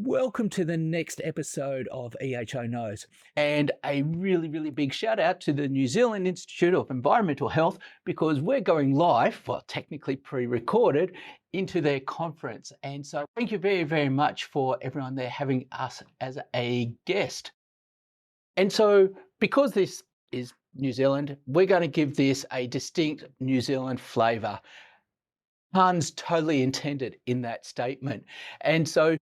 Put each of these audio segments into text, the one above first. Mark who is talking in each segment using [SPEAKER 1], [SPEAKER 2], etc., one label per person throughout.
[SPEAKER 1] welcome to the next episode of EHO Knows. And a really, really big shout out to the New Zealand Institute of Environmental Health because we're going live, well, technically pre-recorded, into their conference. And so thank you very, very much for everyone there having us as a guest. And so because this is New Zealand, we're going to give this a distinct New Zealand flavour. Puns totally intended in that statement. And so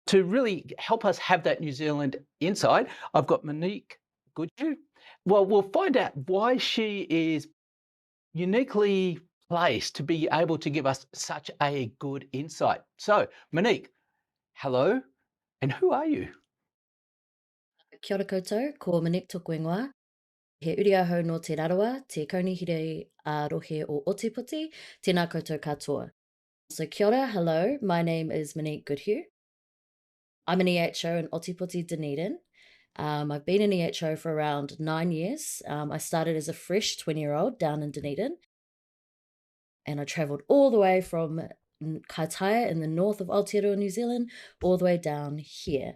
[SPEAKER 1] to really help us have that New Zealand insight, I've got Monique Goodhew. Well, we'll find out why she is uniquely placed to be able to give us such a good insight. So, Monique, hello, and who are you?
[SPEAKER 2] Kia ora koutou, ko Monique tōku ingoa. He uri ahau no te rarawa, te kaunihire a rohe o Otipoti, tēnā koutou katoa. So kia ora, hello, my name is Monique Goodhew. I'm an EHO in Otipoti, Dunedin. I've been in EHO for around 9 years. I started as a fresh 20-year-old down in Dunedin, and I travelled all the way from Kaitaia in the north of Aotearoa, New Zealand, all the way down here.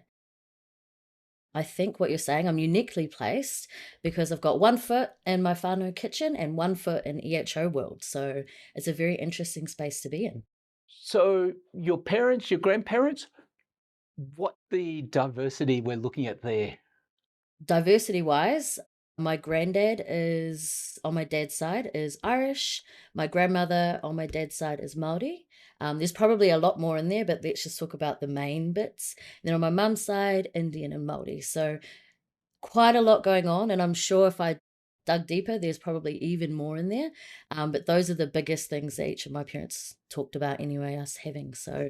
[SPEAKER 2] I think what you're saying, I'm uniquely placed because I've got 1 foot in my whānau kitchen and 1 foot in EHO world. So it's a very interesting space to be in.
[SPEAKER 1] So, your parents, your grandparents, what the diversity we're looking at there?
[SPEAKER 2] Diversity wise, my granddad is on my dad's side is Irish. My grandmother on my dad's side is Māori. There's probably a lot more in there, but let's just talk about the main bits. Then on my mum's side, Indian and Māori. So quite a lot going on, and I'm sure if I dug deeper, there's probably even more in there. But those are the biggest things that each of my parents talked about anyway, us having. So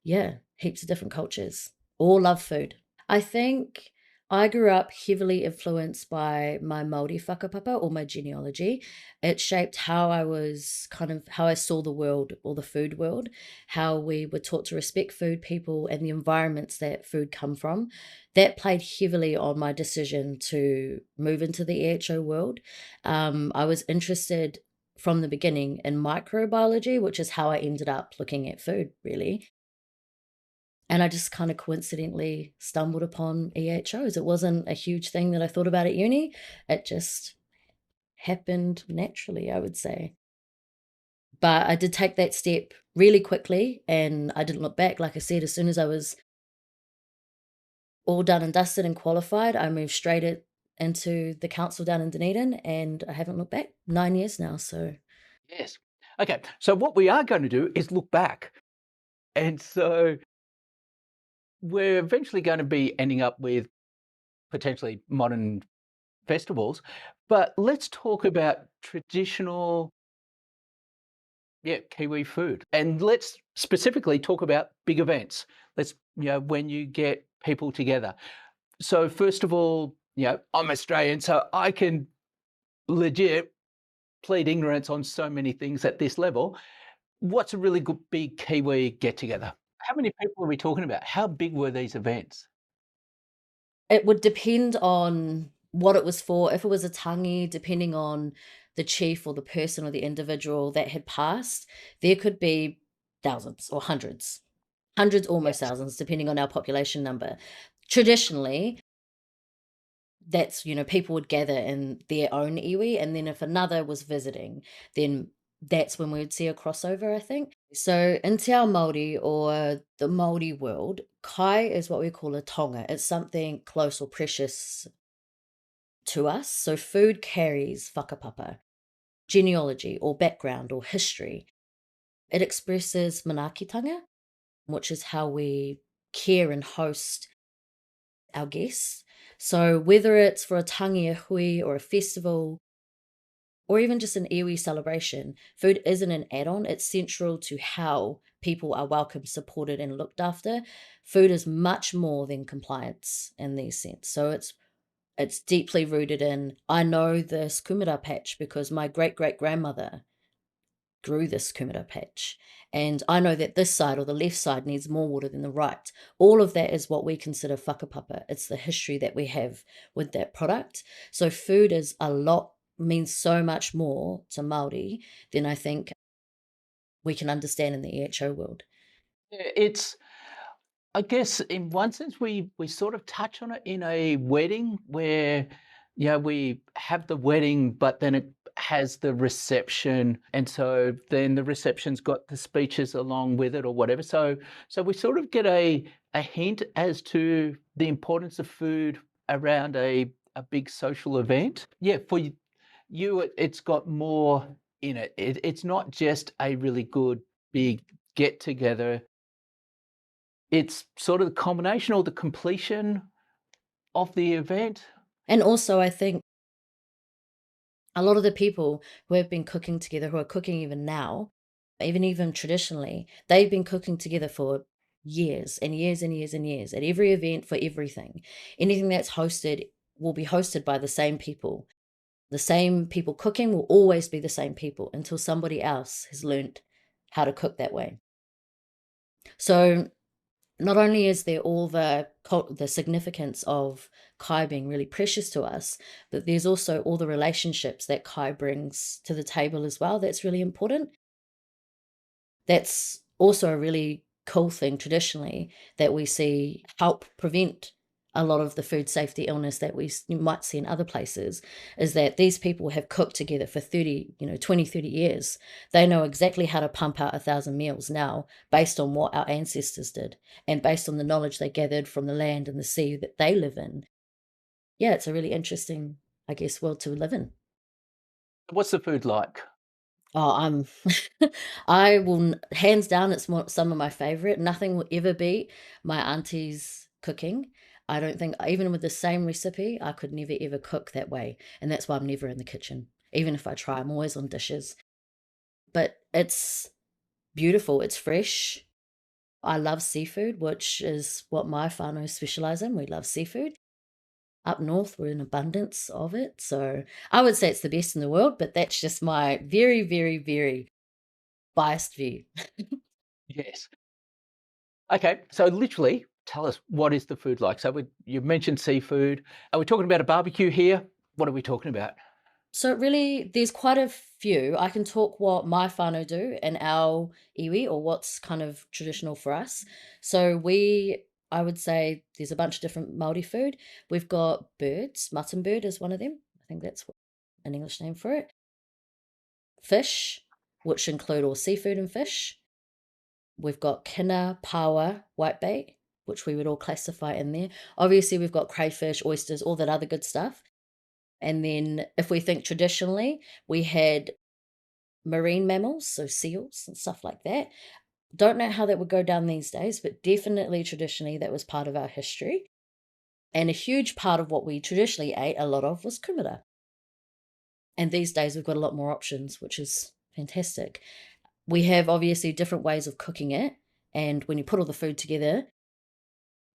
[SPEAKER 2] yeah, heaps of different cultures. All love food. I think I grew up heavily influenced by my Māori whakapapa or my genealogy. It shaped how I was how I saw the world or the food world, how we were taught to respect food people and the environments that food come from. That played heavily on my decision to move into the EHO world. I was interested from the beginning in microbiology, which is how I ended up looking at food, really. And I just kind of coincidentally stumbled upon EHOs. It wasn't a huge thing that I thought about at uni. It just happened naturally, I would say. But I did take that step really quickly and I didn't look back. Like I said, as soon as I was all done and dusted and qualified, I moved into the council down in Dunedin and I haven't looked back. 9 years now. So
[SPEAKER 1] Yes. Okay, so what we are going to do is look back. And so we're eventually going to be ending up with potentially modern festivals, but let's talk about traditional, yeah, Kiwi food. And let's specifically talk about big events. Let's, when you get people together. So first of all, I'm Australian, so I can legit plead ignorance on so many things at this level. What's a really good big Kiwi get together? How many people are we talking about? How big were these events?
[SPEAKER 2] it would depend on what it was for. If it was a tangi, depending on the chief or the person or the individual that had passed, there could be thousands or hundreds. Hundreds, almost
[SPEAKER 1] Yes.
[SPEAKER 2] thousands, depending on our population number. Traditionally, people would gather in their own iwi, and then if another was visiting, then that's when we would see a crossover, I think. So in Te Ao Māori or the Māori world, kai is what we call a tonga. It's something close or precious to us. So food carries whakapapa, genealogy or background or history. It expresses manaakitanga, which is how we care and host our guests. So whether it's for a tangi a hui or a festival or even just an iwi celebration, food isn't an add-on. It's central to how people are welcomed, supported, and looked after. Food is much more than compliance in this sense. So it's deeply rooted in I know this kumara patch because my great great grandmother grew this kumara patch. And I know that this side or the left side needs more water than the right. All of that is what we consider whakapapa. It's the history that we have with that product. So food is means so much more to Māori than I think we can understand in the EHO world.
[SPEAKER 1] Yeah, it's I guess in one sense we sort of touch on it in a wedding where, yeah, we have the wedding, but then it has the reception, and so then the reception's got the speeches along with it or whatever. So we sort of get a hint as to the importance of food around a big social event. Yeah, for it's got more in it. It's not just a really good big get together. It's sort of the combination or the completion of the event.
[SPEAKER 2] And also, I think a lot of the people who have been cooking together, who are cooking even now, even traditionally, they've been cooking together for years and years and years and years at every event for everything. Anything that's hosted will be hosted by the same people. The same people cooking will always be the same people until somebody else has learnt how to cook that way. So not only is there all the significance of Kai being really precious to us, but there's also all the relationships that Kai brings to the table as well. That's really important. That's also a really cool thing traditionally that we see help prevent a lot of the food safety illness that you might see in other places, is that these people have cooked together for 30, 20, 30 years. They know exactly how to pump out 1,000 meals now based on what our ancestors did and based on the knowledge they gathered from the land and the sea that they live in. Yeah, it's a really interesting, I guess, world to live in.
[SPEAKER 1] What's the food like?
[SPEAKER 2] Oh, I will hands down, it's some of my favorite. Nothing will ever beat my auntie's cooking. I don't think even with the same recipe, I could never ever cook that way, and that's why I'm never in the kitchen. Even if I try, I'm always on dishes. But it's beautiful, it's fresh. I love seafood, which is what my whānau specialise in. We love seafood. Up north, we're in abundance of it, so I would say it's the best in the world, but that's just my very, very, very biased view.
[SPEAKER 1] Yes. Okay, so literally tell us, what is the food like? So you mentioned seafood. Are we talking about a barbecue here? What are we talking about?
[SPEAKER 2] So really, there's quite a few. I can talk what my whānau do in our iwi, or what's kind of traditional for us. So I would say there's a bunch of different Māori food. We've got birds, mutton bird is one of them. I think that's an English name for it. Fish, which include all seafood and fish. We've got kina, paua, whitebait, which we would all classify in there. Obviously, we've got crayfish, oysters, all that other good stuff. And then if we think traditionally, we had marine mammals, so seals and stuff like that. Don't know how that would go down these days, but definitely traditionally that was part of our history. And a huge part of what we traditionally ate a lot of was kumara. And these days we've got a lot more options, which is fantastic. We have obviously different ways of cooking it. And when you put all the food together,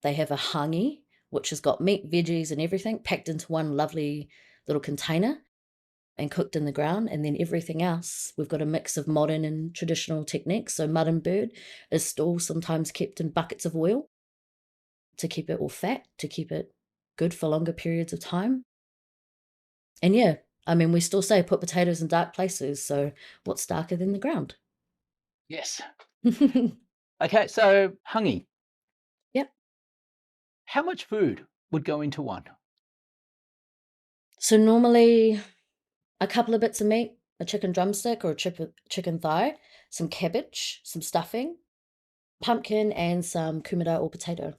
[SPEAKER 2] they have a hāngī, which has got meat, veggies, and everything packed into one lovely little container and cooked in the ground. And then everything else, we've got a mix of modern and traditional techniques. So mutton bird is still sometimes kept in buckets of oil to keep it all fat, to keep it good for longer periods of time. And yeah, I mean, we still say put potatoes in dark places. So what's darker than the ground?
[SPEAKER 1] Yes. Okay, so Hāngī.
[SPEAKER 2] Yep.
[SPEAKER 1] How much food would go into one?
[SPEAKER 2] So normally a couple of bits of meat, a chicken drumstick or a chicken thigh, some cabbage, some stuffing, pumpkin, and some kumara or potato.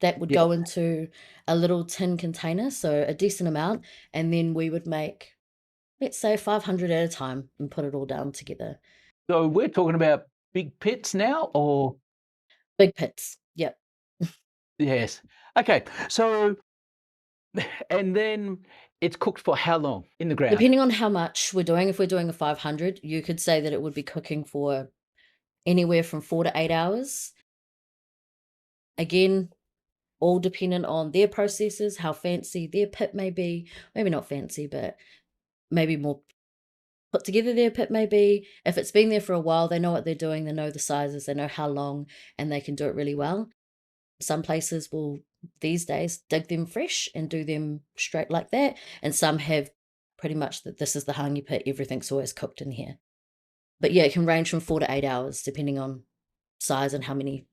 [SPEAKER 2] That would
[SPEAKER 1] Yes.
[SPEAKER 2] go into a little tin container, so a decent amount, and then we would make, let's say, 500 at a time and put it all down together.
[SPEAKER 1] So we're talking about big pits now, or
[SPEAKER 2] Big pits. Yep.
[SPEAKER 1] yes. Okay, so and then it's cooked for how long in the ground?
[SPEAKER 2] Depending on how much we're doing, if we're doing a 500, you could say that it would be cooking for anywhere from 4 to 8 hours. Again, all dependent on their processes, how fancy their pit may be. Maybe not fancy, but maybe more put together their pit may be. If it's been there for a while, they know what they're doing, they know the sizes, they know how long, and they can do it really well. Some places will, these days, dig them fresh and do them straight like that, and some have pretty much that this is the Hāngī pit, everything's always cooked in here. But yeah, it can range from 4 to 8 hours depending on size and how many.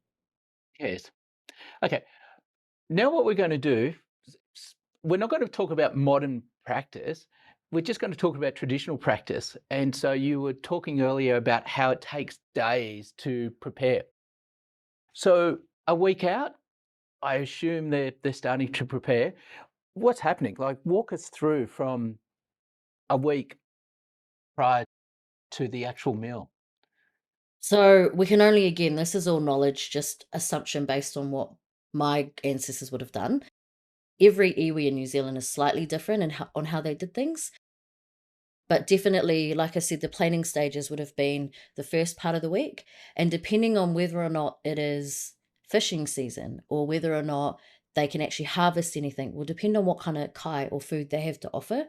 [SPEAKER 1] Yes. Okay. Now what we're going to do, we're not going to talk about modern practice. We're just going to talk about traditional practice. And so you were talking earlier about how it takes days to prepare. So a week out, I assume they're starting to prepare. What's happening? Like, walk us through from a week prior to the actual meal.
[SPEAKER 2] So we can only, again, this is all knowledge, just assumption based on what my ancestors would have done. Every iwi in New Zealand is slightly different in on how they did things. But definitely, like I said, the planning stages would have been the first part of the week. And depending on whether or not it is fishing season or whether or not they can actually harvest anything will depend on what kind of kai or food they have to offer.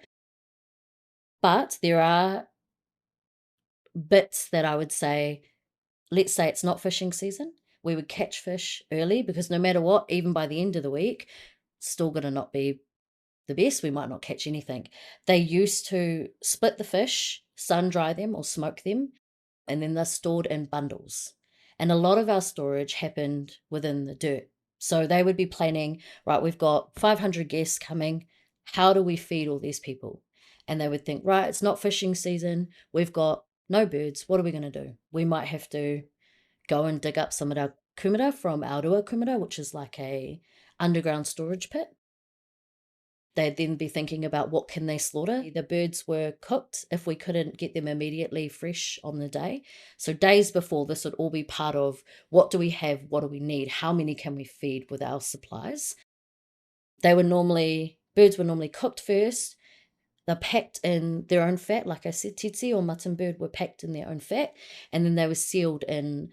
[SPEAKER 2] But there are bits that I would say, let's say it's not fishing season, we would catch fish early because no matter what, even by the end of the week, it's still going to not be the best. We might not catch anything. They used to split the fish, sun dry them or smoke them, and then they're stored in bundles. And a lot of our storage happened within the dirt. So they would be planning, right, we've got 500 guests coming. How do we feed all these people? And they would think, right, it's not fishing season. We've got no birds. What are we going to do? We might have to go and dig up some of our kumara from Aotearoa kumara, which is like a underground storage pit. They'd then be thinking about what can they slaughter. The birds were cooked if we couldn't get them immediately fresh on the day. So days before, this would all be part of what do we have, what do we need, how many can we feed with our supplies. Birds were normally cooked first. They're packed in their own fat. Like I said, titi or mutton bird were packed in their own fat. And then they were sealed in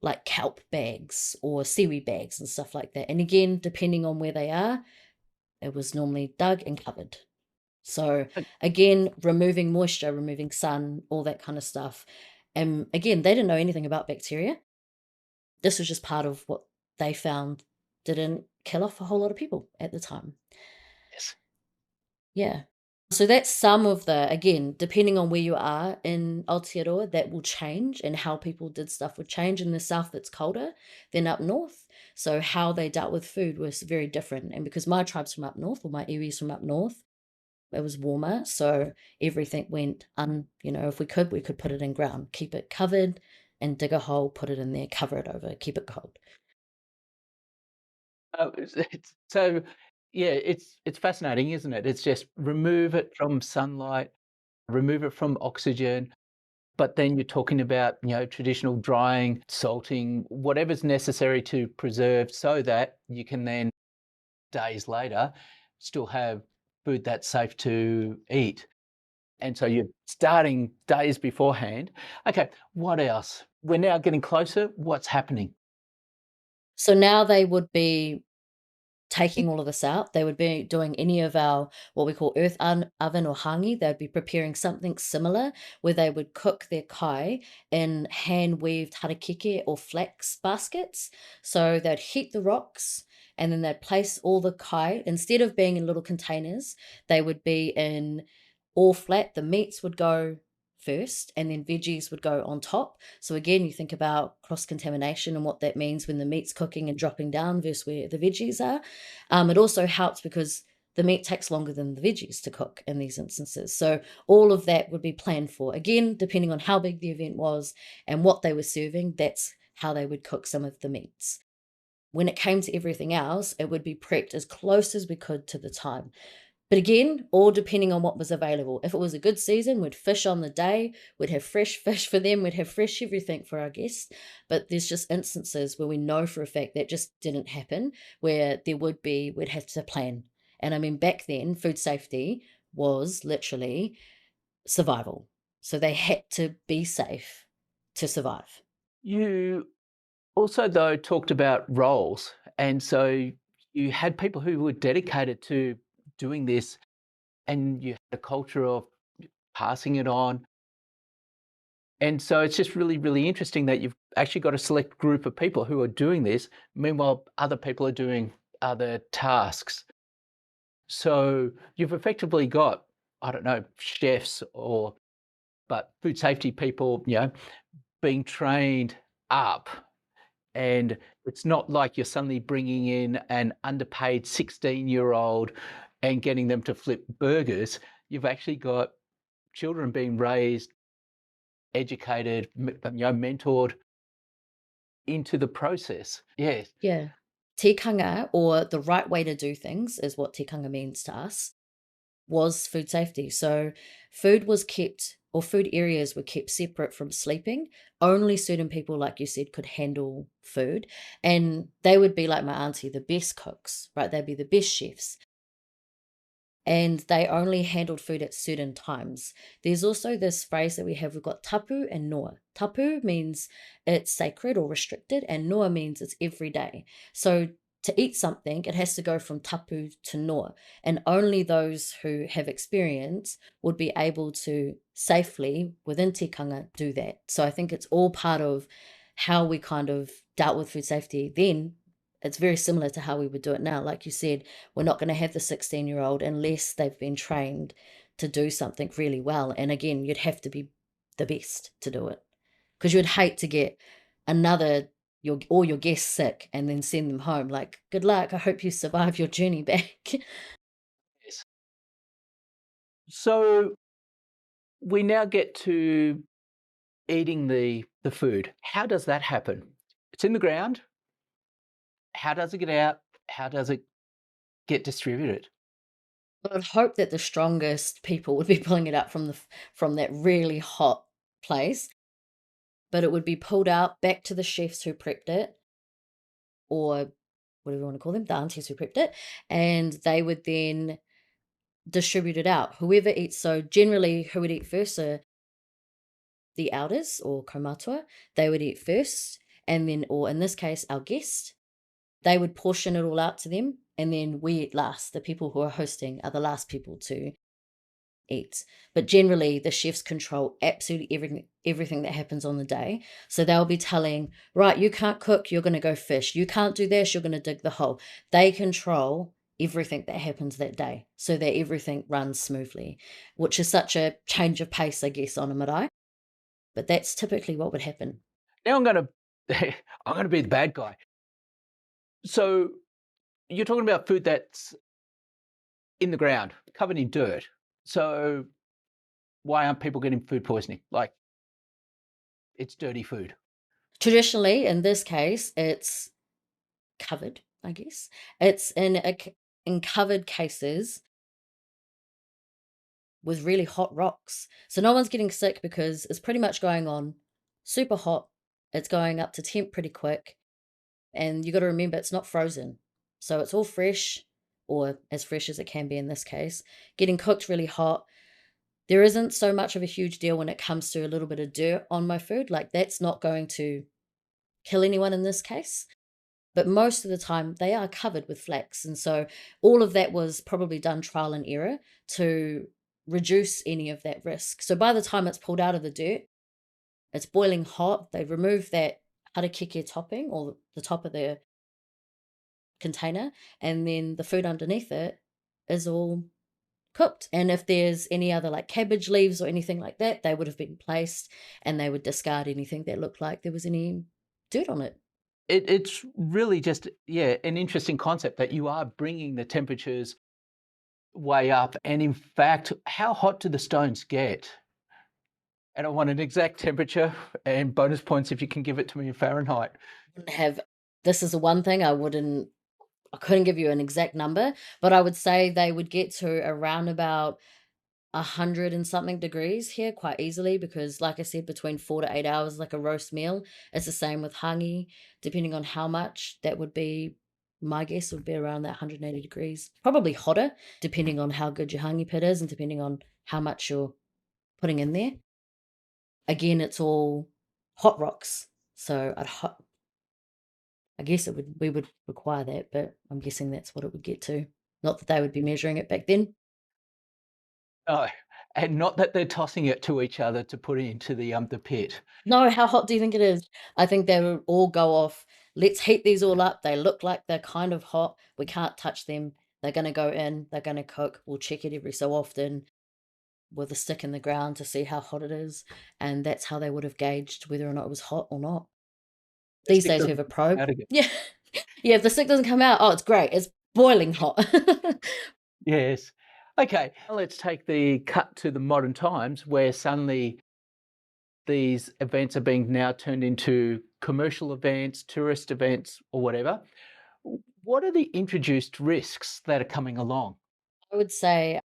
[SPEAKER 2] like kelp bags or seaweed bags and stuff like that. And again, depending on where they are, it was normally dug and covered. So
[SPEAKER 1] Uh,
[SPEAKER 2] again, removing moisture, removing sun, all that kind of stuff. And again, they didn't know anything about bacteria. This was just part of what they found didn't kill off a whole lot of people at the time.
[SPEAKER 1] Yes.
[SPEAKER 2] Yeah. So that's some of the, again, depending on where you are in Aotearoa, that will change and how people did stuff would change. In the south, it's colder than up north. So how they dealt with food was very different. And because my tribe's from up north, or my iwi's from up north, it was warmer. So everything went if we could put it in ground, keep it covered and dig a hole, put it in there, cover it over, keep it cold.
[SPEAKER 1] So, yeah, it's fascinating, isn't it? It's just remove it from sunlight, remove it from oxygen, but then you're talking about, traditional drying, salting, whatever's necessary to preserve so that you can then, days later, still have food that's safe to eat. And so you're starting days beforehand. Okay, what else? We're now getting closer. What's happening?
[SPEAKER 2] So now they would be taking all of this out. They would be doing any of our what we call oven or Hāngī. They'd be preparing something similar where they would cook their kai in hand weaved harakeke or flax baskets. So they'd heat the rocks and then they'd place all the kai, instead of being in little containers, they would be in all flat. The meats would go first and then veggies would go on top. So again, you think about cross-contamination and what that means when the meat's cooking and dropping down versus where the veggies are. It also helps because the meat takes longer than the veggies to cook in these instances. So all of that would be planned for. Again, depending on how big the event was and what they were serving, that's how they would cook some of the meats. When it came to everything else, it would be prepped as close as we could to the time. But again, all depending on what was available. If it was a good season, we'd fish on the day, we'd have fresh fish for them, we'd have fresh everything for our guests. But there's just instances where we know for a fact that just didn't happen, where we'd have to plan. And I mean, back then, food safety was literally survival. So they had to be safe to survive.
[SPEAKER 1] You also, though, talked about roles. And so you had people who were dedicated to doing this, and you had a culture of passing it on. And so it's just really, really interesting that you've actually got a select group of people who are doing this. Meanwhile, other people are doing other tasks. So you've effectively got, I don't know, chefs but food safety people, being trained up And it's not like you're suddenly bringing in an underpaid 16-year-old and getting them to flip burgers. You've actually got children being raised, educated, mentored into the process. Yes.
[SPEAKER 2] Yeah. Tikanga, or the right way to do things, is what tikanga means to us, was food safety. So food was kept, or food areas were kept separate from sleeping. Only certain people, like you said, could handle food. And they would be like my auntie, the best cooks, right? They'd be the best chefs. And they only handled food at certain times. There's also this phrase that we've got tapu and noa. Tapu means it's sacred or restricted, and noa means it's every day. So to eat something, it has to go from tapu to noa, and only those who have experience would be able to safely, within tikanga, do that. So I think it's all part of how we kind of dealt with food safety then. It's very similar to how we would do it now. Like you said, we're not going to have the 16-year-old unless they've been trained to do something really well. And again, you'd have to be the best to do it, because you'd hate to get all your guests sick and then send them home. Like, good luck. I hope you survive your journey back.
[SPEAKER 1] Yes. So we now get to eating the food. How does that happen? It's in the ground. How does it get out? How does it get distributed?
[SPEAKER 2] But I'd hope that the strongest people would be pulling it out from that really hot place, but it would be pulled out back to the chefs who prepped it, or whatever you want to call them, the aunties who prepped it, and they would then distribute it out. Whoever eats, so generally who would eat first are the elders or kaumatua. They would eat first, and then, or in this case, our guest. They would portion it all out to them, and then we eat last. The people who are hosting are the last people to eat. But generally, the chefs control absolutely everything that happens on the day. So they'll be telling, right, you can't cook, you're going to go fish. You can't do this, you're going to dig the hole. They control everything that happens that day so that everything runs smoothly, which is such a change of pace, I guess, on a marae. But that's typically what would happen.
[SPEAKER 1] Now I'm gonna I'm gonna be the bad guy. So you're talking about food that's in the ground, covered in dirt. So why aren't people getting food poisoning? Like, it's dirty food.
[SPEAKER 2] Traditionally, in this case, it's covered, I guess. It's in covered cases with really hot rocks. So no one's getting sick because it's pretty much going on super hot. It's going up to temp pretty quick. And you got to remember, it's not frozen. So it's all fresh, or as fresh as it can be in this case, getting cooked really hot. There isn't so much of a huge deal when it comes to a little bit of dirt on my food. Like, that's not going to kill anyone in this case. But most of the time, they are covered with flax. And so all of that was probably done trial and error to reduce any of that risk. So by the time it's pulled out of the dirt, it's boiling hot. They remove that harakeke topping, or the top of the container, and then the food underneath it is all cooked. And if there's any other like cabbage leaves or anything like that, they would have been placed, and they would discard anything that looked like there was any dirt on it.
[SPEAKER 1] It's really just, yeah, an interesting concept that you are bringing the temperatures way up. And in fact, how hot do the stones get? And I want an exact temperature and bonus points if you can give it to me in Fahrenheit.
[SPEAKER 2] Wouldn't have This is the one thing I couldn't give you an exact number, but I would say they would get to around about 100 and something degrees here quite easily, because like I said, between 4 to 8 hours, like a roast meal. It's the same with Hāngī. Depending on how much, that would be, my guess would be around that 180 degrees. Probably hotter, depending on how good your Hāngī pit is and depending on how much you're putting in there. Again, it's all hot rocks. So I guess we would require that, but I'm guessing that's what it would get to. Not that they would be measuring it back then.
[SPEAKER 1] Oh, and not that they're tossing it to each other to put it into the pit.
[SPEAKER 2] No, how hot do you think it is? I think they would all go off. Let's heat these all up. They look like they're kind of hot. We can't touch them. They're going to go in. They're going to cook. We'll check it every so often with a stick in the ground to see how hot it is. And that's how they would have gauged whether or not it was hot or not.
[SPEAKER 1] The
[SPEAKER 2] These
[SPEAKER 1] stick
[SPEAKER 2] days we
[SPEAKER 1] doesn't
[SPEAKER 2] have a
[SPEAKER 1] come
[SPEAKER 2] probe.
[SPEAKER 1] out again.
[SPEAKER 2] Yeah. Yeah, if the stick doesn't come out, oh, it's great. It's boiling hot.
[SPEAKER 1] Yes. Okay, let's take the cut to the modern times where suddenly these events are being now turned into commercial events, tourist events, or whatever. What are the introduced risks that are coming along?
[SPEAKER 2] I would say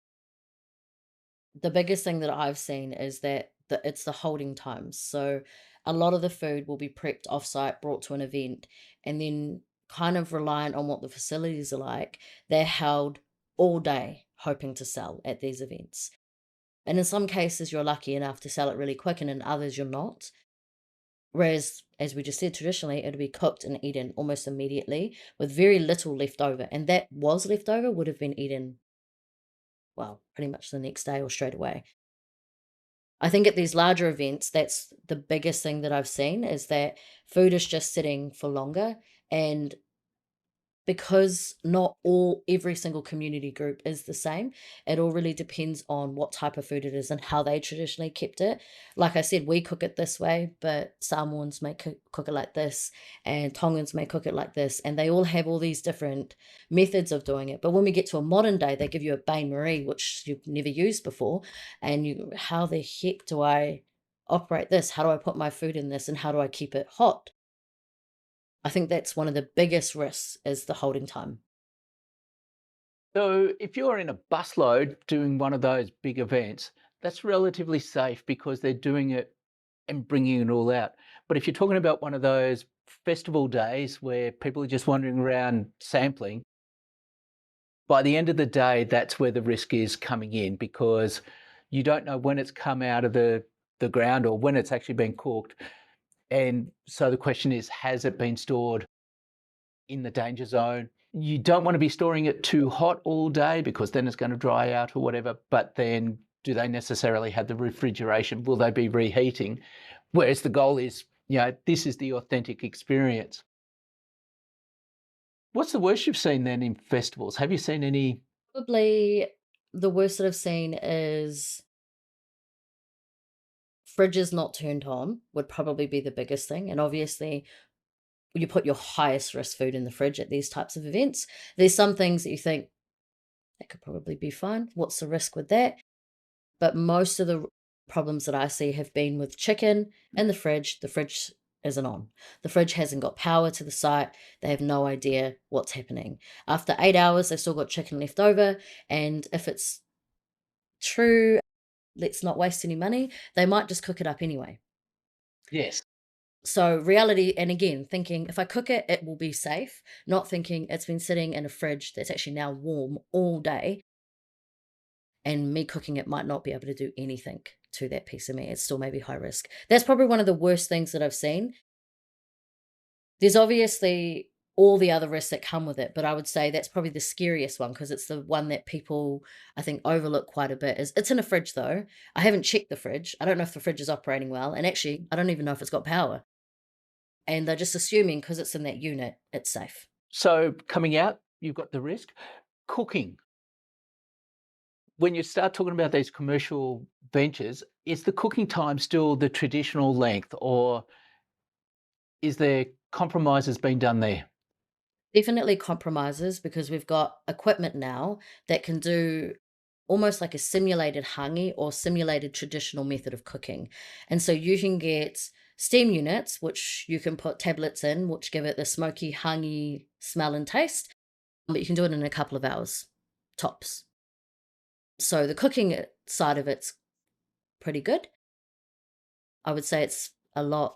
[SPEAKER 2] the biggest thing that I've seen is that it's the holding times. So a lot of the food will be prepped offsite, brought to an event, and then kind of reliant on what the facilities are like, they're held all day hoping to sell at these events. And in some cases, you're lucky enough to sell it really quick, and in others, you're not. Whereas, as we just said, traditionally, it'd be cooked and eaten almost immediately with very little left over. And that was left over would have been eaten, well, pretty much the next day or straight away. I think at these larger events, that's the biggest thing that I've seen is that food is just sitting for longer. And because not every single community group is the same, it all really depends on what type of food it is and how they traditionally kept it. Like I said, we cook it this way, but Samoans may cook it like this, and Tongans may cook it like this, and they all have all these different methods of doing it. But when we get to a modern day, they give you a bain marie, which you've never used before, and how the heck do I operate this? How do I put my food in this, and how do I keep it hot? I think that's one of the biggest risks is the holding time.
[SPEAKER 1] So, if you're in a busload doing one of those big events, that's relatively safe because they're doing it and bringing it all out. But if you're talking about one of those festival days where people are just wandering around sampling, by the end of the day, that's where the risk is coming in because you don't know when it's come out of the ground or when it's actually been cooked. And so the question is, has it been stored in the danger zone? You don't want to be storing it too hot all day because then it's going to dry out or whatever. But then do they necessarily have the refrigeration? Will they be reheating? Whereas the goal is, this is the authentic experience. What's the worst you've seen then in festivals? Have you seen any?
[SPEAKER 2] Probably the worst that I've seen is fridges not turned on would probably be the biggest thing. And obviously, you put your highest risk food in the fridge at these types of events. There's some things that you think that could probably be fine. What's the risk with that? But most of the problems that I see have been with chicken in the fridge. The fridge isn't on. The fridge hasn't got power to the site. They have no idea what's happening. After 8 hours, they've still got chicken left over. And if it's true, let's not waste any money, they might just cook it up anyway.
[SPEAKER 1] Yes.
[SPEAKER 2] So reality, and again, thinking if I cook it, it will be safe, not thinking it's been sitting in a fridge that's actually now warm all day, and me cooking it might not be able to do anything to that piece of meat. It's still maybe high risk. That's probably one of the worst things that I've seen. There's obviously all the other risks that come with it, but I would say that's probably the scariest one because it's the one that people I think overlook quite a bit. Is it's in a fridge though. I haven't checked the fridge. I don't know if the fridge is operating well, and actually, I don't even know if it's got power. And they're just assuming because it's in that unit, it's safe.
[SPEAKER 1] So coming out, you've got the risk. Cooking. When you start talking about these commercial ventures, is the cooking time still the traditional length or is there compromises being done there?
[SPEAKER 2] Definitely compromises because we've got equipment now that can do almost like a simulated Hāngī or simulated traditional method of cooking. And so you can get steam units, which you can put tablets in, which give it the smoky Hāngī smell and taste, but you can do it in a couple of hours, tops. So the cooking side of it's pretty good. I would say it's a lot.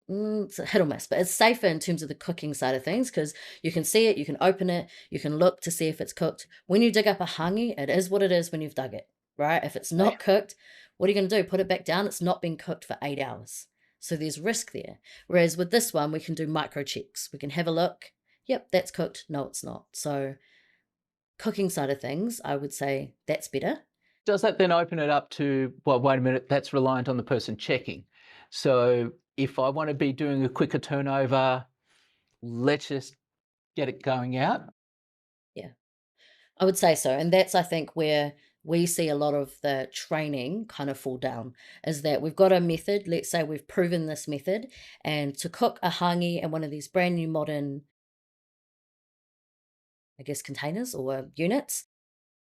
[SPEAKER 2] It's a hit or miss, but it's safer in terms of the cooking side of things because you can see it, you can open it, you can look to see if it's cooked. When you dig up a Hāngī, it is what it is when you've dug it, right? If it's not cooked, what are you going to do? Put it back down. It's not been cooked for 8 hours. So there's risk there. Whereas with this one, we can do micro checks. We can have a look. Yep, that's cooked. No, it's not. So cooking side of things, I would say that's better.
[SPEAKER 1] Does that then open it up to, well, wait a minute, that's reliant on the person checking. So if I want to be doing a quicker turnover, let's just get it going out.
[SPEAKER 2] Yeah, I would say so. And that's, I think, where we see a lot of the training kind of fall down. Is that we've got a method, let's say we've proven this method, and to cook a Hāngī in one of these brand new modern, I guess, containers or units,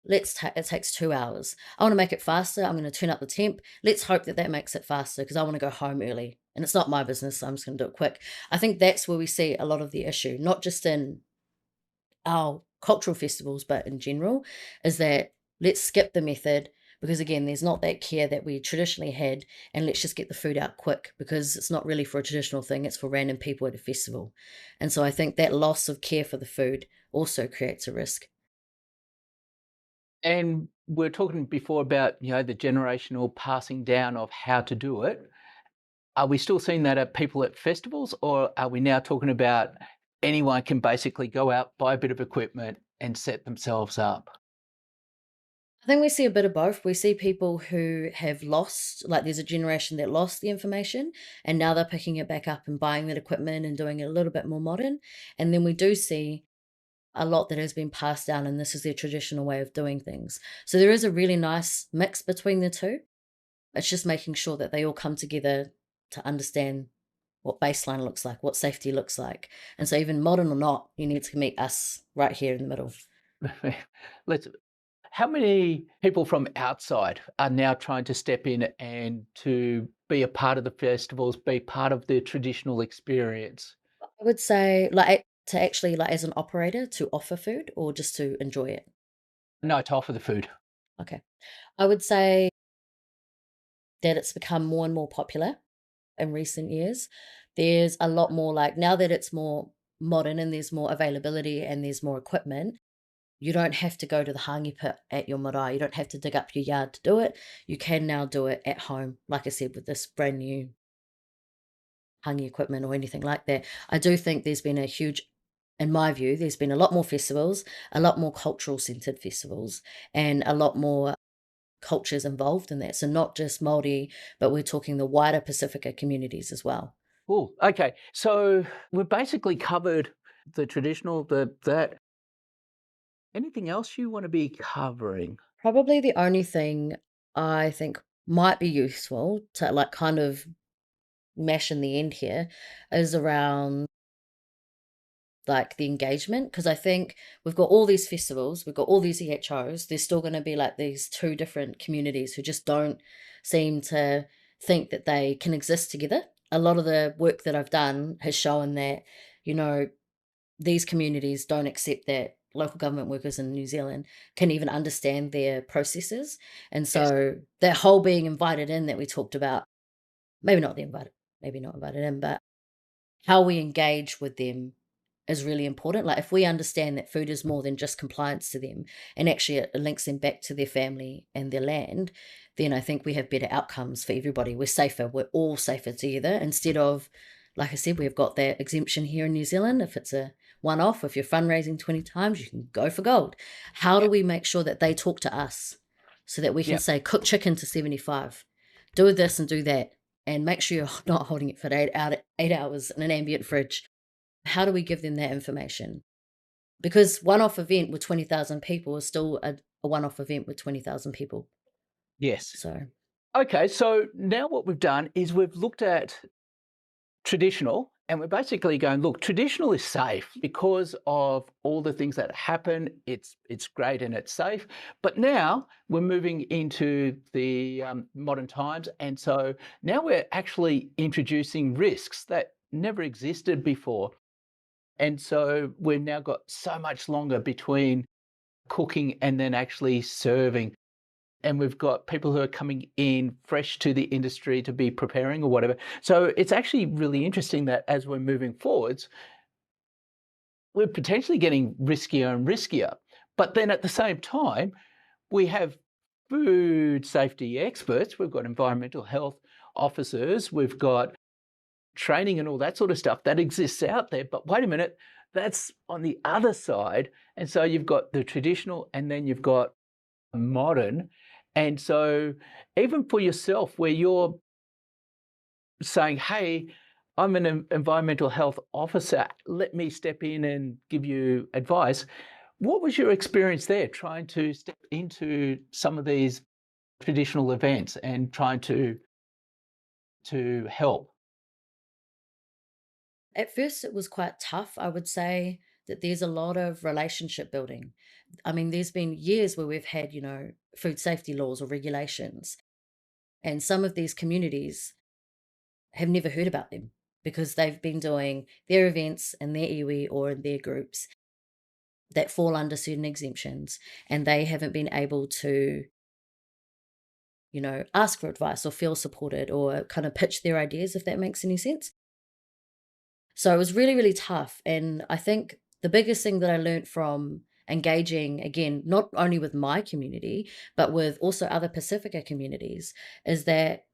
[SPEAKER 2] it takes 2 hours. I want to make it faster. I'm going to turn up the temp. Let's hope that that makes it faster because I want to go home early. And it's not my business, so I'm just going to do it quick. I think that's where we see a lot of the issue, not just in our cultural festivals, but in general, is that let's skip the method because, again, there's not that care that we traditionally had, and let's just get the food out quick because it's not really for a traditional thing, it's for random people at a festival. And so I think that loss of care for the food also creates a risk.
[SPEAKER 1] And we're talking before about, the generational passing down of how to do it. Are we still seeing that at people at festivals, or are we now talking about anyone can basically go out, buy a bit of equipment and set themselves up?
[SPEAKER 2] I think we see a bit of both. We see people who have lost, like there's a generation that lost the information and now they're picking it back up and buying that equipment and doing it a little bit more modern. And then we do see a lot that has been passed down and this is their traditional way of doing things. So there is a really nice mix between the two. It's just making sure that they all come together to understand what baseline looks like, what safety looks like. And so even modern or not, you need to meet us right here in the middle.
[SPEAKER 1] Let's How many people from outside are now trying to step in and to be a part of the festivals, be part of the traditional experience?
[SPEAKER 2] I would say, like, to actually, like, as an operator, to offer food or just to enjoy it?
[SPEAKER 1] No, to offer the food.
[SPEAKER 2] Okay. I would say that it's become more and more popular in recent years. There's a lot more, like, now that it's more modern and there's more availability and there's more equipment, you don't have to go to the Hāngī pit at your marae. You don't have to dig up your yard to do it. You can now do it at home, like I said, with this brand new Hāngī equipment or anything like that. I do think there's been a huge, in my view, there's been a lot more festivals, a lot more cultural centered festivals, and a lot more cultures involved in that. So not just Māori, but we're talking the wider Pacifica communities as well.
[SPEAKER 1] Oh, okay. So we've basically covered the traditional, the that. Anything else you want to be covering?
[SPEAKER 2] Probably the only thing I think might be useful to like kind of mesh in the end here is around like the engagement because I think we've got all these festivals, we've got all these EHOs. There's still going to be like these two different communities who just don't seem to think that they can exist together. A lot of the work that I've done has shown that, you know, these communities don't accept that local government workers in New Zealand can even understand their processes. And
[SPEAKER 1] Yes.
[SPEAKER 2] so that whole being invited in that we talked about, maybe not the invited, maybe not invited in, but how we engage with them is really important. Like if we understand that food is more than just compliance to them and actually it links them back to their family and their land, then I think we have better outcomes for everybody. We're safer. We're all safer together instead of, like I said, we've got that exemption here in New Zealand. If it's a one off, if you're fundraising 20 times, you can go for gold. How do
[SPEAKER 1] Yep.
[SPEAKER 2] we make sure that they talk to us so that we can
[SPEAKER 1] Yep.
[SPEAKER 2] say, cook chicken to 75, do this and do that, and make sure you're not holding it for 8 hours in an ambient fridge? How do we give them that information? Because one-off event with 20,000 people is still a one-off event with 20,000 people.
[SPEAKER 1] Yes.
[SPEAKER 2] So
[SPEAKER 1] Okay. So now what we've done is we've looked at traditional, and we're basically going, look, traditional is safe because of all the things that happen. It's great and it's safe. But now we're moving into the modern times, and so now we're actually introducing risks that never existed before. And so we've now got so much longer between cooking and then actually serving. And we've got people who are coming in fresh to the industry to be preparing or whatever. So it's actually really interesting that as we're moving forwards, we're potentially getting riskier and riskier. But then at the same time, we have food safety experts, we've got environmental health officers, we've got training and all that sort of stuff that exists out there. But wait a minute, that's on the other side. And so you've got the traditional and then you've got modern. And so even for yourself, where you're saying, hey, I'm an environmental health officer, let me step in and give you advice. What was your experience there trying to step into some of these traditional events and trying to help?
[SPEAKER 2] At first, it was quite tough. I would say that there's a lot of relationship building. I mean, there's been years where we've had, food safety laws or regulations, and some of these communities have never heard about them because they've been doing their events in their iwi or in their groups that fall under certain exemptions, and they haven't been able to, ask for advice or feel supported or kind of pitch their ideas, if that makes any sense. So it was really, really tough. And I think the biggest thing that I learned from engaging again, not only with my community, but with also other Pacifica communities, is that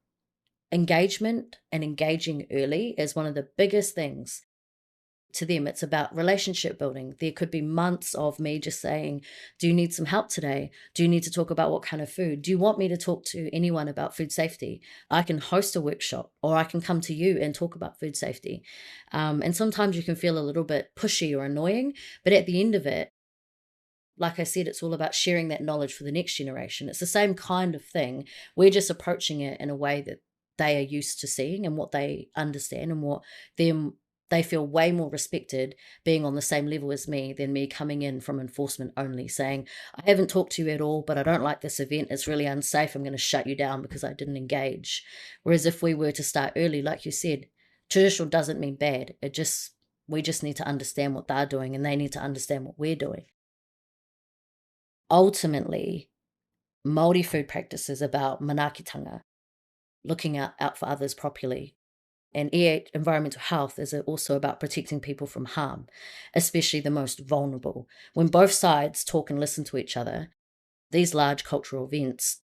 [SPEAKER 2] engagement and engaging early is one of the biggest things to them. It's about relationship building. There could be months of me just saying, do you need some help today? Do you need to talk about what kind of food? Do you want me to talk to anyone about food safety? I can host a workshop, or I can come to you and talk about food safety. And sometimes you can feel a little bit pushy or annoying, but at the end of it, like I said, it's all about sharing that knowledge for the next generation. It's the same kind of thing. We're just approaching it in a way that they are used to seeing and what they understand, and what them they feel way more respected being on the same level as me than me coming in from enforcement only saying, I haven't talked to you at all, but I don't like this event. It's really unsafe. I'm going to shut you down because I didn't engage. Whereas if we were to start early, like you said, traditional doesn't mean bad. We just need to understand what they're doing, and they need to understand what we're doing. Ultimately, Māori food practice is about manaakitanga, looking out for others properly. And environmental health is also about protecting people from harm, especially the most vulnerable. When both sides talk and listen to each other, these large cultural events,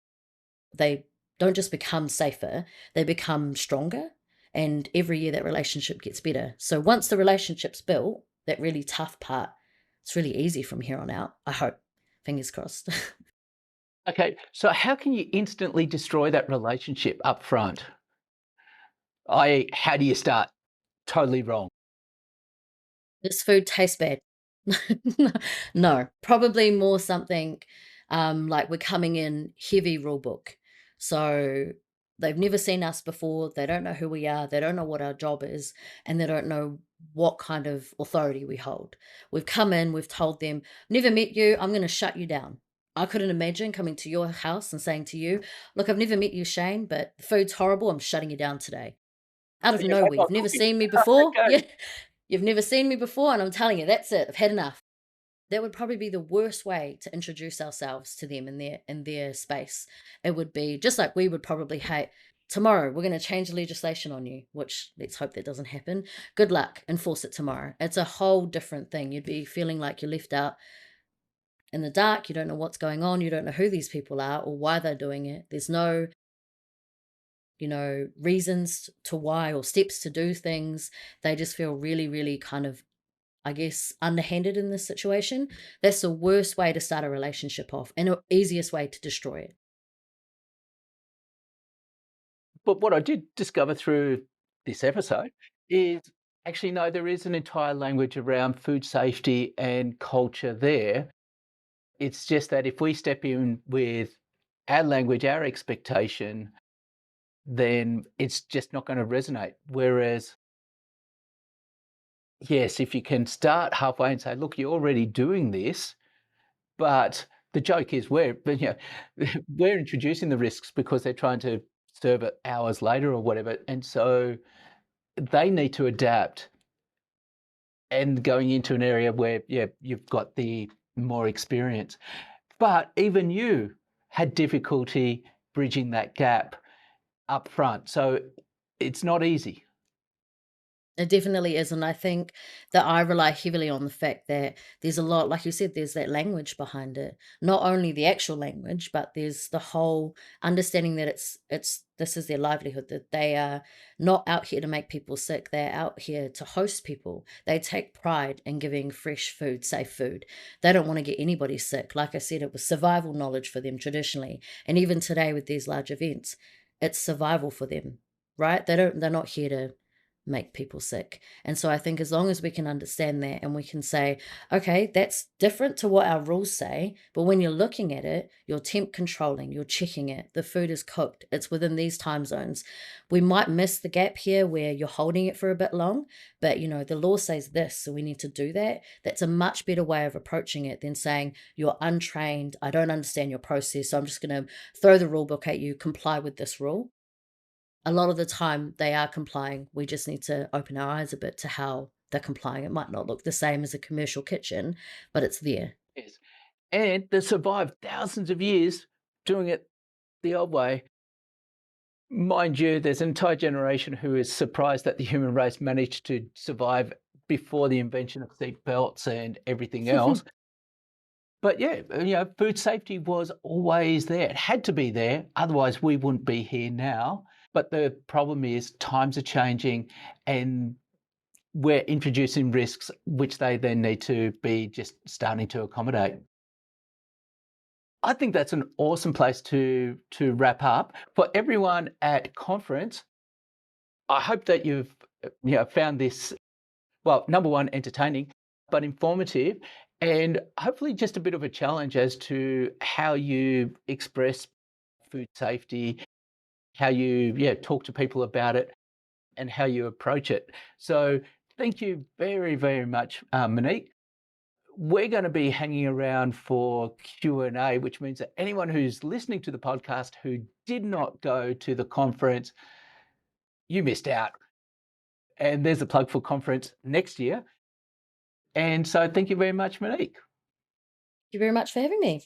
[SPEAKER 2] they don't just become safer, they become stronger. And every year that relationship gets better. So once the relationship's built, that really tough part, it's really easy from here on out. I hope. Fingers crossed.
[SPEAKER 1] Okay, so how can you instantly destroy that relationship up front? How do you start? Totally wrong.
[SPEAKER 2] This food tastes bad. No, probably more something, like we're coming in heavy rule book. So they've never seen us before, they don't know who we are, they don't know what our job is, and they don't know what kind of authority we hold. We've come in, we've told them, "Never met you, I'm gonna shut you down." I couldn't imagine coming to your house and saying to you, "Look, I've never met you, Shane, but the food's horrible, I'm shutting you down today." Out of
[SPEAKER 1] Yeah, no
[SPEAKER 2] nowhere,
[SPEAKER 1] more
[SPEAKER 2] you've never
[SPEAKER 1] cooking.
[SPEAKER 2] seen me before?
[SPEAKER 1] Okay.
[SPEAKER 2] Yeah. You've never seen me before, and I'm telling you, that's it. I've had enough. That would probably be the worst way to introduce ourselves to them in their space. It would be just like we would probably hate tomorrow. We're going to change the legislation on you, which let's hope that doesn't happen. Good luck. Enforce it tomorrow. It's a whole different thing. You'd be feeling like you're left out in the dark. You don't know what's going on. You don't know who these people are or why they're doing it. There's no reasons to why or steps to do things. They just feel really, really kind of, I guess, underhanded in this situation. That's the worst way to start a relationship off and the easiest way to destroy it.
[SPEAKER 1] But what I did discover through this episode is actually, no, there is an entire language around food safety and culture there. It's just that if we step in with our language, our expectation, then it's just not going to resonate. Whereas, yes, if you can start halfway and say, look, you're already doing this, but the joke is we're introducing the risks because they're trying to serve it hours later or whatever. And so they need to adapt and going into an area where, yeah, you've got the more experience. But even you had difficulty bridging that gap up front. So it's not easy.
[SPEAKER 2] It definitely is, and I think that I rely heavily on the fact that there's a lot, like you said, there's that language behind it. Not only the actual language, but there's the whole understanding that it's this is their livelihood, that they are not out here to make people sick. They're out here to host people. They take pride in giving fresh food, safe food. They don't want to get anybody sick. Like I said, it was survival knowledge for them traditionally. And even today with these large events, it's survival for them, right? They're not here to make people sick. And so I think as long as we can understand that and we can say, okay, that's different to what our rules say, but when you're looking at it, you're temp controlling, you're checking it, the food is cooked, it's within these time zones. We might miss the gap here where you're holding it for a bit long, but the law says this, so we need to do that. That's a much better way of approaching it than saying you're untrained, I don't understand your process, so I'm just going to throw the rule book at you, comply with this rule. A lot of the time they are complying. We just need to open our eyes a bit to how they're complying. It might not look the same as a commercial kitchen, but it's there.
[SPEAKER 1] Yes. And they survived thousands of years doing it the old way. Mind you, there's an entire generation who is surprised that the human race managed to survive before the invention of seat belts and everything else. But yeah, food safety was always there. It had to be there, otherwise we wouldn't be here now. But the problem is times are changing and we're introducing risks which they then need to be just starting to accommodate. I think that's an awesome place to wrap up. For everyone at conference, I hope that you've found this, well, number one, entertaining, but informative, and hopefully just a bit of a challenge as to how you express food safety, how you talk to people about it, and how you approach it. So thank you very, very much, Monique. We're going to be hanging around for Q&A, which means that anyone who's listening to the podcast who did not go to the conference, you missed out. And there's a plug for conference next year. And so thank you very much, Monique.
[SPEAKER 2] Thank you very much for having me.